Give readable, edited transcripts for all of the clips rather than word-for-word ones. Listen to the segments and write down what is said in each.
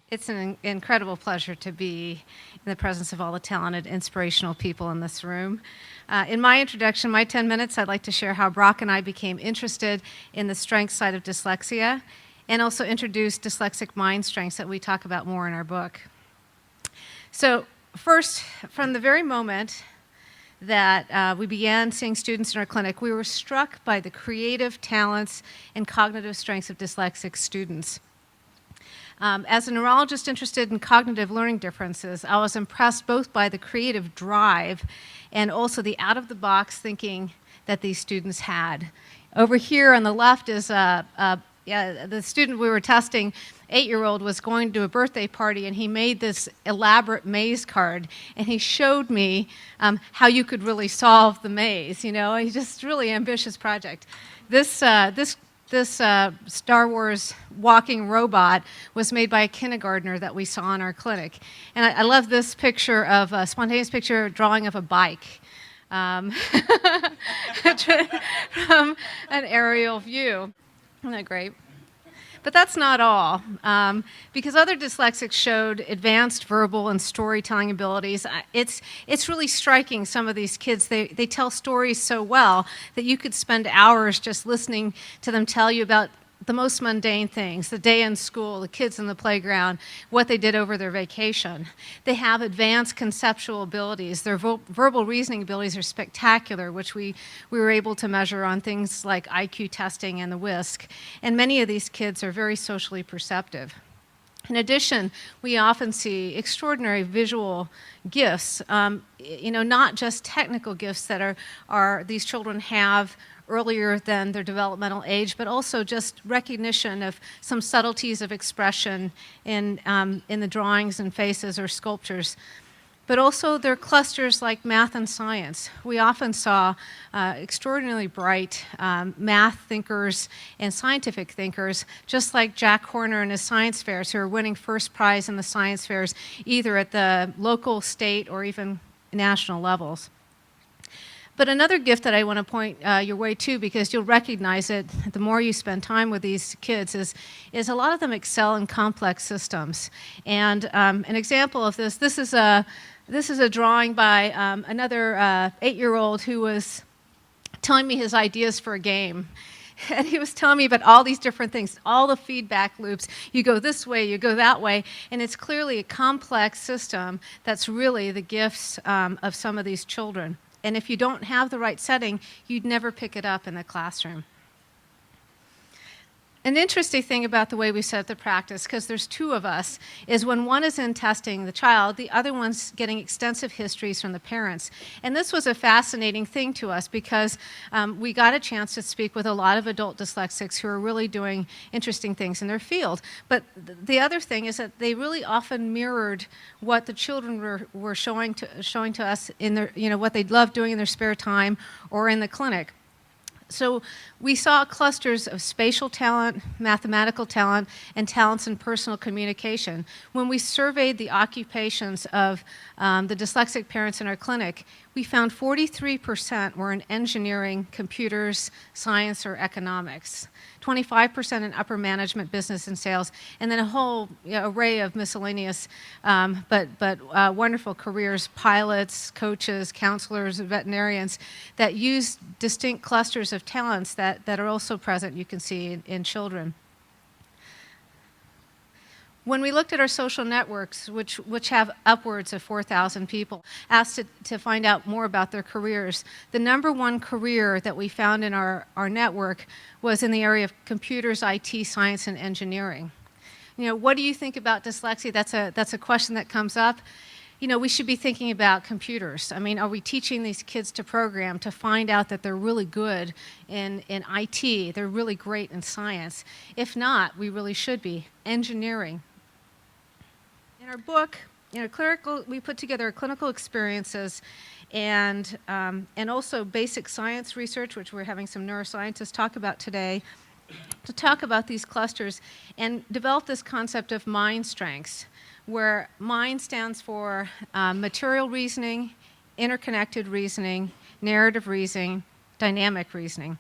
It's an incredible pleasure to be in the presence of all the talented, inspirational people in this room. In my introduction, my 10 minutes, I'd like to share how Brock and I became interested in the strength side of dyslexia and also introduce dyslexic mind strengths that we talk about more in our book. So first, from the very moment that we began seeing students in our clinic, we were struck by the creative talents and cognitive strengths of dyslexic students. As a neurologist interested in cognitive learning differences, I was impressed both by the creative drive and also the out-of-the-box thinking that these students had. Over here on the left is the student we were testing, 8-year-old, was going to a birthday party, and he made this elaborate maze card, and he showed me how you could really solve the maze. You know, he's just really ambitious project. This Star Wars walking robot was made by a kindergartner that we saw in our clinic. And I love this picture of a spontaneous picture drawing of a bike from an aerial view. Isn't that great? But that's not all, because other dyslexics showed advanced verbal and storytelling abilities. It's really striking, some of these kids. They tell stories so well that you could spend hours just listening to them tell you about the most mundane things, the day in school, the kids in the playground, what they did over their vacation. They have advanced conceptual abilities. Their verbal reasoning abilities are spectacular, which we were able to measure on things like IQ testing and the WISC. And many of these kids are very socially perceptive. In addition, we often see extraordinary visual gifts, not just technical gifts that are these children have earlier than their developmental age, but also just recognition of some subtleties of expression in the drawings and faces or sculptures. But also there are clusters like math and science. We often saw extraordinarily bright math thinkers and scientific thinkers, just like Jack Horner and his science fairs, who are winning first prize in the science fairs, either at the local, state, or even national levels. But another gift that I want to point your way to, because you'll recognize it the more you spend time with these kids, is a lot of them excel in complex systems. And an example of this is a drawing by another 8-year-old who was telling me his ideas for a game. And he was telling me about all these different things, all the feedback loops. You go this way, you go that way, and it's clearly a complex system that's really the gifts of some of these children. And if you don't have the right setting, you'd never pick it up in the classroom. An interesting thing about the way we set up the practice, because there's two of us, is when one is in testing the child, the other one's getting extensive histories from the parents. And this was a fascinating thing to us because we got a chance to speak with a lot of adult dyslexics who are really doing interesting things in their field. But the other thing is that they really often mirrored what the children were showing to us in their, what they loved doing in their spare time or in the clinic. So we saw clusters of spatial talent, mathematical talent, and talents in personal communication. When we surveyed the occupations of the dyslexic parents in our clinic, we found 43% were in engineering, computers, science, or economics, 25% in upper management, business, and sales, and then a whole array of miscellaneous but wonderful careers, pilots, coaches, counselors, veterinarians, that use distinct clusters of talents that are also present, you can see, in children. When we looked at our social networks, which have upwards of 4,000 people, asked to find out more about their careers, the number one career that we found in our network was in the area of computers, IT, science, and engineering. What do you think about dyslexia? That's a question that comes up. We should be thinking about computers. I mean, are we teaching these kids to program to find out that they're really good in IT, they're really great in science? If not, we really should be. Engineering. In our book, we put together clinical experiences and also basic science research, which we're having some neuroscientists talk about today, to talk about these clusters and develop this concept of mind strengths, where MIND stands for material reasoning, interconnected reasoning, narrative reasoning, dynamic reasoning.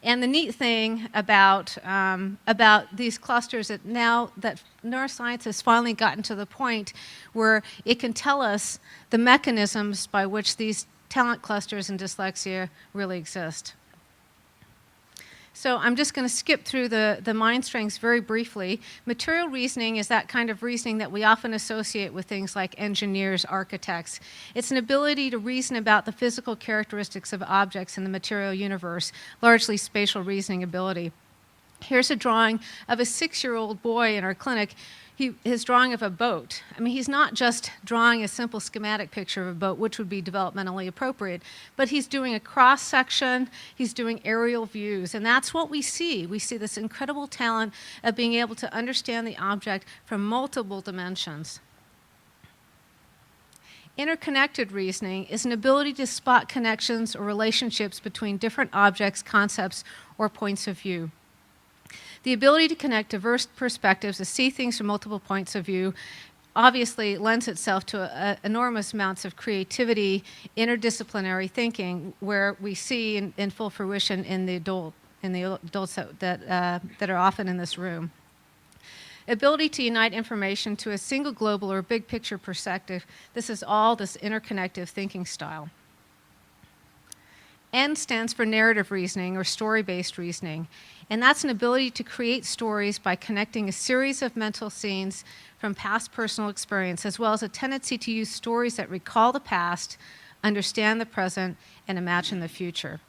And the neat thing about these clusters that now that neuroscience has finally gotten to the point where it can tell us the mechanisms by which these talent clusters in dyslexia really exist. So I'm just going to skip through the mind strengths very briefly. Material reasoning is that kind of reasoning that we often associate with things like engineers, architects. It's an ability to reason about the physical characteristics of objects in the material universe, largely spatial reasoning ability. Here's a drawing of a 6-year-old boy in our clinic. His drawing of a boat. I mean, he's not just drawing a simple schematic picture of a boat, which would be developmentally appropriate, but he's doing a cross-section, he's doing aerial views, and that's what we see. We see this incredible talent of being able to understand the object from multiple dimensions. Interconnected reasoning is an ability to spot connections or relationships between different objects, concepts, or points of view. The ability to connect diverse perspectives, to see things from multiple points of view, obviously lends itself to enormous amounts of creativity, interdisciplinary thinking, where we see in full fruition in the adults that are often in this room. Ability to unite information to a single global or big picture perspective. This is all this interconnective thinking style. N stands for narrative reasoning or story-based reasoning, and that's an ability to create stories by connecting a series of mental scenes from past personal experience, as well as a tendency to use stories that recall the past, understand the present, and imagine the future.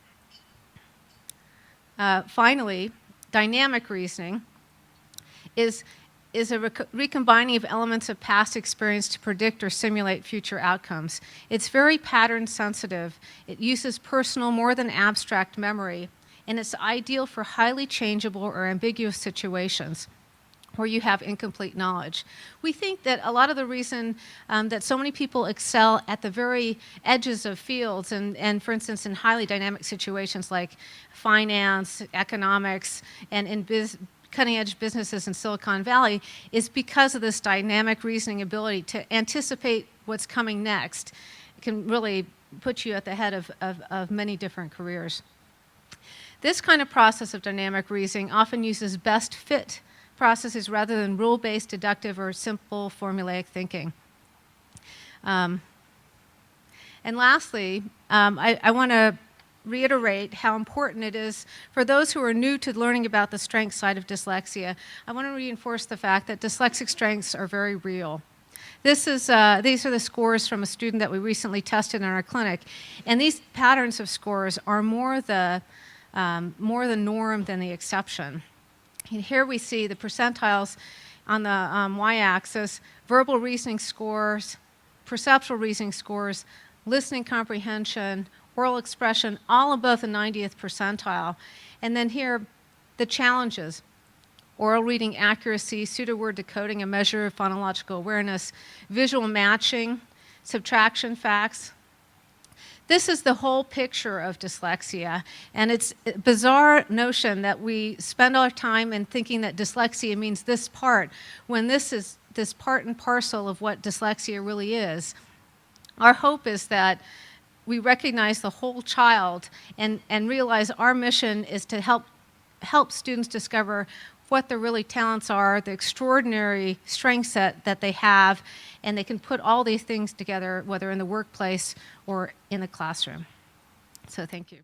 Finally, dynamic reasoning is a recombining of elements of past experience to predict or simulate future outcomes. It's very pattern sensitive. It uses personal more than abstract memory, and it's ideal for highly changeable or ambiguous situations where you have incomplete knowledge. We think that a lot of the reason that so many people excel at the very edges of fields, and for instance in highly dynamic situations like finance, economics, and in cutting-edge businesses in Silicon Valley, is because of this dynamic reasoning ability to anticipate what's coming next. It can really put you at the head of many different careers. This kind of process of dynamic reasoning often uses best fit processes rather than rule-based, deductive, or simple formulaic thinking. And lastly, I want to reiterate how important it is for those who are new to learning about the strength side of dyslexia. I want to reinforce the fact that dyslexic strengths are very real. These are the scores from a student that we recently tested in our clinic, and these patterns of scores are more the norm than the exception. And here we see the percentiles on the y-axis: verbal reasoning scores, perceptual reasoning scores, listening comprehension, oral expression, all above the 90th percentile. And then here, the challenges: oral reading accuracy, pseudo-word decoding, a measure of phonological awareness, visual matching, subtraction facts. This is the whole picture of dyslexia, and it's a bizarre notion that we spend our time in thinking that dyslexia means this part, when this is this part and parcel of what dyslexia really is. Our hope is that we recognize the whole child and realize our mission is to help students discover what their really talents are, the extraordinary strengths that they have, and they can put all these things together, whether in the workplace or in the classroom. So thank you.